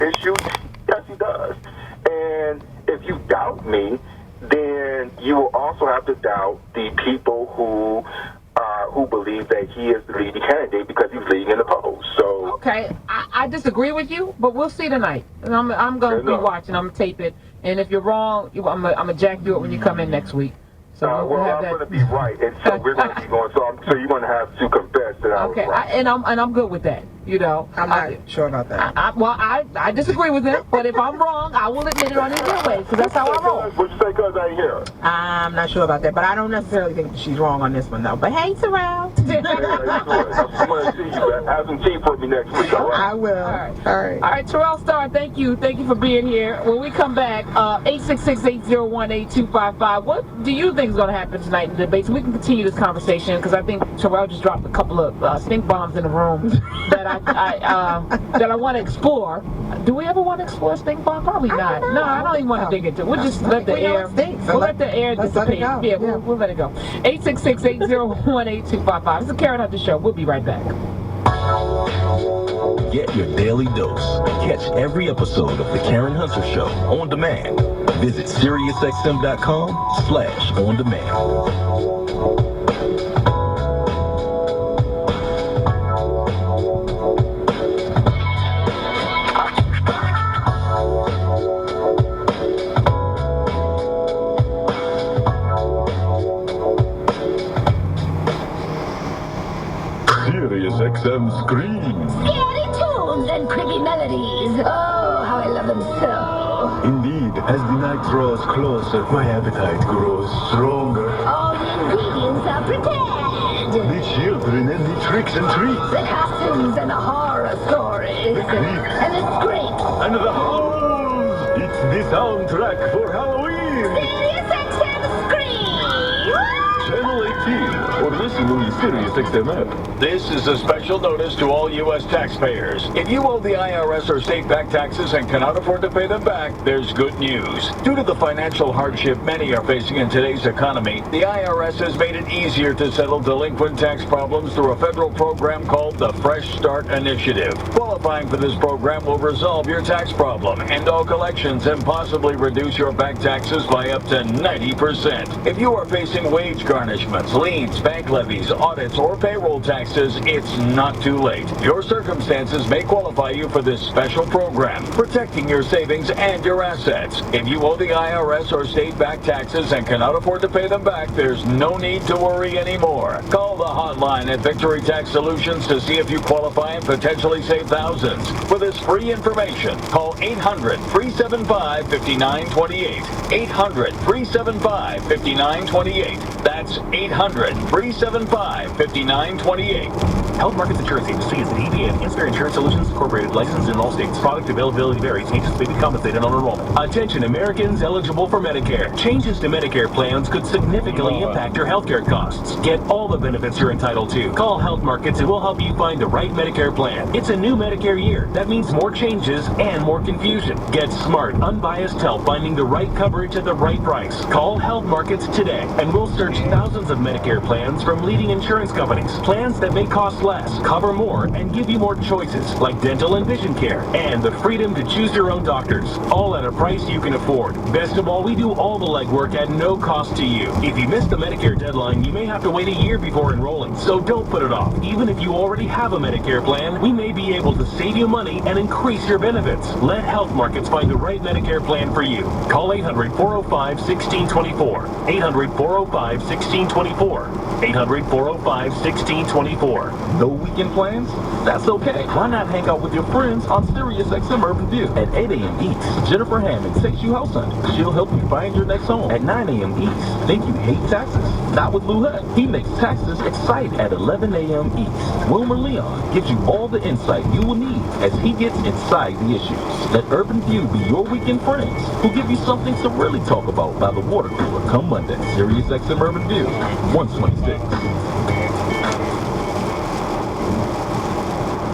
issues? Yes, he does. And if you doubt me, then you will also have to doubt the people who believe that he is the leading candidate because he's leading in the polls. So okay, I disagree with you, but we'll see tonight. And I'm going to be watching. I'm going to tape it. And if you're wrong, I'm going to jack you up when you come in next week. So well, I'm going to be right, and so we're going to be going. So you're going to have to confess that I was right. And I'm good with that. You know, I'm not sure about that. I disagree with him, but if I'm wrong, I will admit it on his way because that's how I roll. What you say, cuz I ain't here? I'm not sure about that, but I don't necessarily think she's wrong on this one, though. But hey, Terrell. I'm going to see you. Have some tea for me next week, all right? I will. All right, Terrell Starr, thank you for being here. When we come back, 866-801-8255. What do you think is going to happen tonight in the debates? We can continue this conversation because I think Terrell just dropped a couple of stink bombs in the room that I want to explore. Do we ever want to explore stink bomb? Probably not. No, I don't even want to dig into it. We'll just let the air. We'll let the air dissipate. Yeah, we'll let it go. 866-801-8255. It's the Karen Hunter Show. We'll be right back. Get your daily dose. Catch every episode of the Karen Hunter Show on demand. Visit SiriusXM.com/on-demand. SiriusXM screams. Scary tunes and creepy melodies. Oh, how I love them so. Indeed, as the night draws closer, my appetite grows stronger. All the ingredients are prepared. The children and the tricks and treats. The costumes and the horror stories. The creeps. And the scrapes. And the howls. It's the soundtrack for Halloween. SiriusXM Scream! Channel 18, or listen on the SiriusXM app. This is a special notice to all U.S. taxpayers. If you owe the IRS or state-backed taxes and cannot afford to pay them back, there's good news. Due to the financial hardship many are facing in today's economy, the IRS has made it easier to settle delinquent tax problems through a federal program called the Fresh Start Initiative. Qualifying for this program will resolve your tax problem, end all collections, and possibly reduce your back taxes by up to 90%. If you are facing wage garnishments, liens, bank levies, audits, or payroll taxes, it's not too late. Your circumstances may qualify you for this special program, protecting your savings and your assets. If you owe the IRS or state-backed taxes and cannot afford to pay them back, there's no need to worry anymore. Call the hotline at Victory Tax Solutions to see if you qualify and potentially save thousands. For this free information, call 800-375-5928. 800-375-5928. That's 800-375-5928. Health Markets Insurance Agency is an DBA of Inspire Insurance Solutions Incorporated, licensed in all states. Product availability varies. Agents may be compensated on enrollment. Attention Americans eligible for Medicare. Changes to Medicare plans could significantly impact your healthcare costs. Get all the benefits you're entitled to. Call Health Markets and we'll help you find the right Medicare plan. It's a new Medicare year. That means more changes and more confusion. Get smart, unbiased help finding the right coverage at the right price. Call Health Markets today and we'll search thousands of Medicare plans from leading insurance companies. Plans that may cost less, cover more, and give you more choices like dental and vision care and the freedom to choose your own doctors, all at a price you can afford. Best of all, we do all the legwork at no cost to you. If you miss the Medicare deadline, you may have to wait a year before enrolling, so don't put it off. Even if you already have a Medicare plan, we may be able to save you money and increase your benefits. Let Health Markets find the right Medicare plan for you. Call 800-405-1624. 800-405-1624. 800-405-1624. No weekend plans? That's okay. Why not hang out with your friends on SiriusXM Urban View at 8 a.m. East? Jennifer Hammond takes you house hunting. She'll help you find your next home at 9 a.m. East. Think you hate taxes? Not with Lou Hutt. He makes taxes exciting at 11 a.m. East. Wilmer Leon gives you all the insight you will need as he gets inside the issues. Let Urban View be your weekend friends who give you something to really talk about by the water cooler come Monday. SiriusXM Urban View, 126.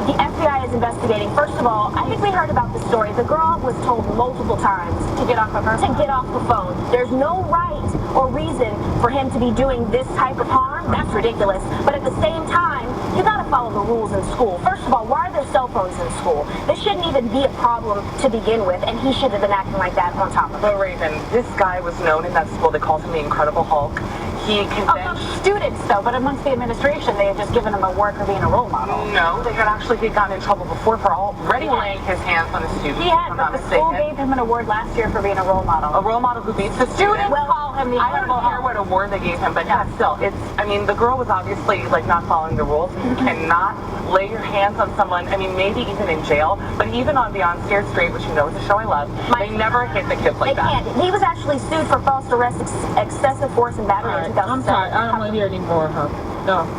The FBI FBI's investigating. First of all, I think we heard about the story. The girl was told multiple times To get off of her to get off the phone. There's no right or reason for him to be doing this type of harm. That's ridiculous. But at the same time, you gotta follow the rules in school. First of all, why are there cell phones in school? This shouldn't even be a problem to begin with, and he should have been acting like that on top of it. But Raven, this guy was known in that school. They called him the Incredible Hulk. He Among students, though, but amongst the administration, they had just given him a award for being a role model. No, they had actually gotten in trouble before for already laying his hands on a student. He had, if I'm but not the school mistaken. gave him an award last year for being a role model. A role model who beats the student. Well, call him the I don't Incredible care Hulk. what award they gave him, but yeah, still, I mean, the girl was obviously like not following the rules. You cannot lay your hands on someone. I mean, maybe even in jail, but even on Beyond Scared Straight, which you know is a show I love, they never hit the kids like They that. can't. He was actually sued for false arrest, excessive force, and battery in 2007. I'm tired. I don't want to hear any more of her.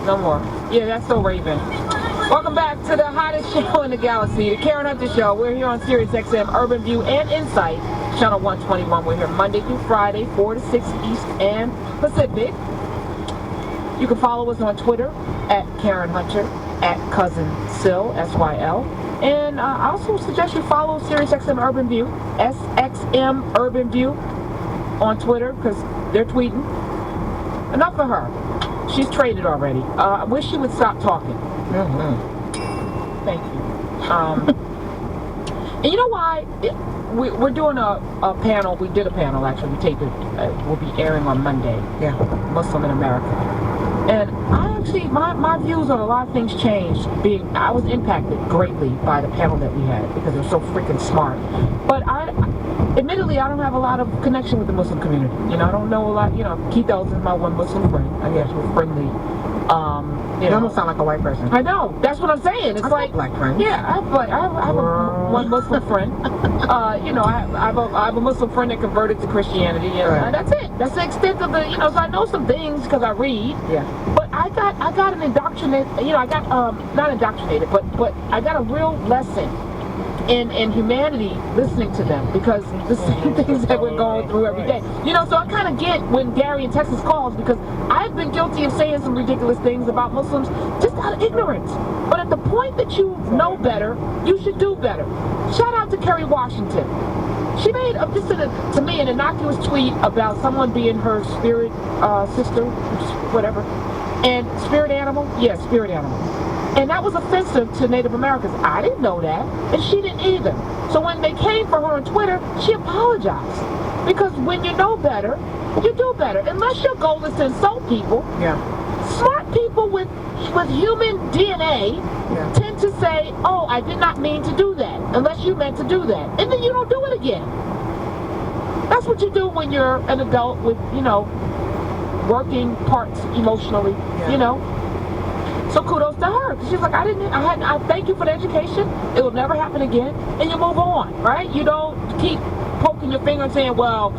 No more. Yeah, that's so Raven. Welcome back to the hottest show in the galaxy, the Karen Hunter Show. We're here on Sirius XM, Urban View, and Insight, Channel 121. We're here Monday through Friday, 4 to 6 East and Pacific. You can follow us on Twitter at Karen Hunter, at Cousin Syl, S-Y-L. And I also suggest you follow Sirius XM Urban View, SXM Urban View, on Twitter, because they're tweeting. Enough of her. She's traded already. I wish she would stop talking. Thank you. And you know why? We're doing a panel. We did a panel, actually. We taped it. Will be airing on Monday. Yeah. Muslim in America. And I actually, my views on a lot of things changed. I was impacted greatly by the panel that we had because they're so freaking smart. But admittedly, I don't have a lot of connection with the Muslim community. You know, I don't know a lot. You know, Keith Ellis is my one Muslim friend. I guess we're friendly. You almost sound like a white person. I know. That's what I'm saying. It's like black friends. Yeah, I have one Muslim friend. You know, I have a Muslim friend that converted to Christianity, and that's it. That's the extent of the. You know, so I know some things because I read. Yeah. But I got an indoctrinated. You know, I got not indoctrinated, but I got a real lesson in humanity listening to them, because the same things that we're going through every day. You know, so I kind of get when Gary in Texas calls, because I've been guilty of saying some ridiculous things about Muslims just out of ignorance. But at the point that you know better, you should do better. Shout out to Kerry Washington. She made to me an innocuous tweet about someone being her spirit sister, whatever, and spirit animal. Yeah, spirit animal. And that was offensive to Native Americans. I didn't know that, and she didn't either. So when they came for her on Twitter, she apologized. Because when you know better, you do better. Unless your goal is to insult people. Yeah. Smart people with human DNA tend to say, oh, I did not mean to do that, unless you meant to do that. And then you don't do it again. That's what you do when you're an adult with, you know, working parts emotionally, you know. So kudos to her. She's like, I thank you for the education. It will never happen again. And you move on, right? You don't keep poking your finger and saying, well,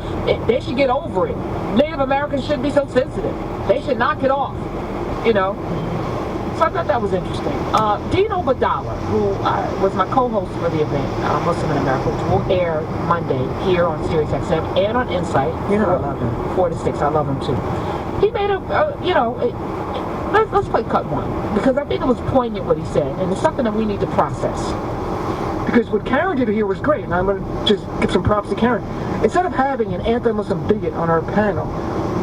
they should get over it. Native Americans shouldn't be so sensitive. They should knock it off, you know. So I thought that was interesting. Dino Badala, who was my co-host for the event, Muslim in America, which will air Monday here on Sirius XM and on Insight. You know I love him. 4 to 6. I love him too. He made let's play cut one, because I think it was poignant what he said, and it's something that we need to process. Because what Karen did here was great, and I'm going to just give some props to Karen. Instead of having an anti-Muslim bigot on our panel,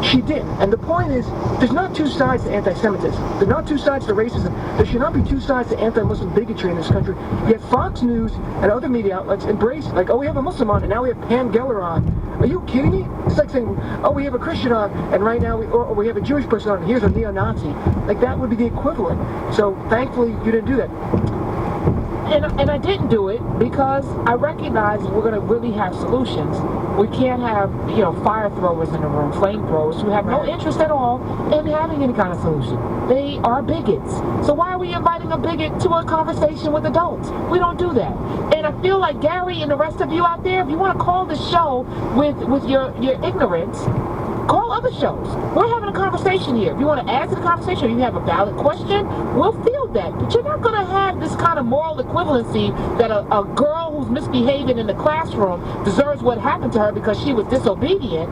she didn't. And the point is, there's not two sides to anti-Semitism. There's not two sides to racism. There should not be two sides to anti-Muslim bigotry in this country. Yet Fox News and other media outlets embrace it. Like, oh, we have a Muslim on, and now we have Pam Geller on. Are you kidding me? It's like saying, oh, we have a Christian on, and right now we have a Jewish person on, and here's a neo-Nazi. Like, that would be the equivalent. So, thankfully, you didn't do that. And I didn't do it because I recognize we're going to really have solutions. We can't have, you know, fire throwers in the room, flamethrowers, who have no interest at all in having any kind of solution. They are bigots. So why are we inviting a bigot to a conversation with adults? We don't do that. And I feel like Gary and the rest of you out there, if you want to call the show with your ignorance, call other shows. We're having a conversation here. If you want to add to the conversation or you have a valid question, we'll field that. But you're not going to have this kind of moral equivalency that a girl who's misbehaving in the classroom deserves what happened to her because she was disobedient.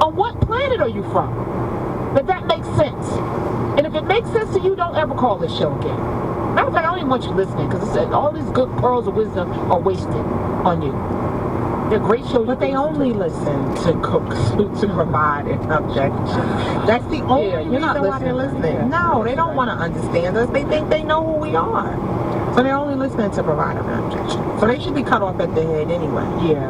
On what planet are you from? That makes sense. And if it makes sense to you, don't ever call this show again. Matter In fact, I don't even want you listening because it said all these good pearls of wisdom are wasted on you. They're great shows. But they only listen to cook, to provide an objection. That's the only reason why they're listening. No, they don't want to understand us. They think they know who we are. So they're only listening to provide an objection. So they should be cut off at the head anyway. Yeah.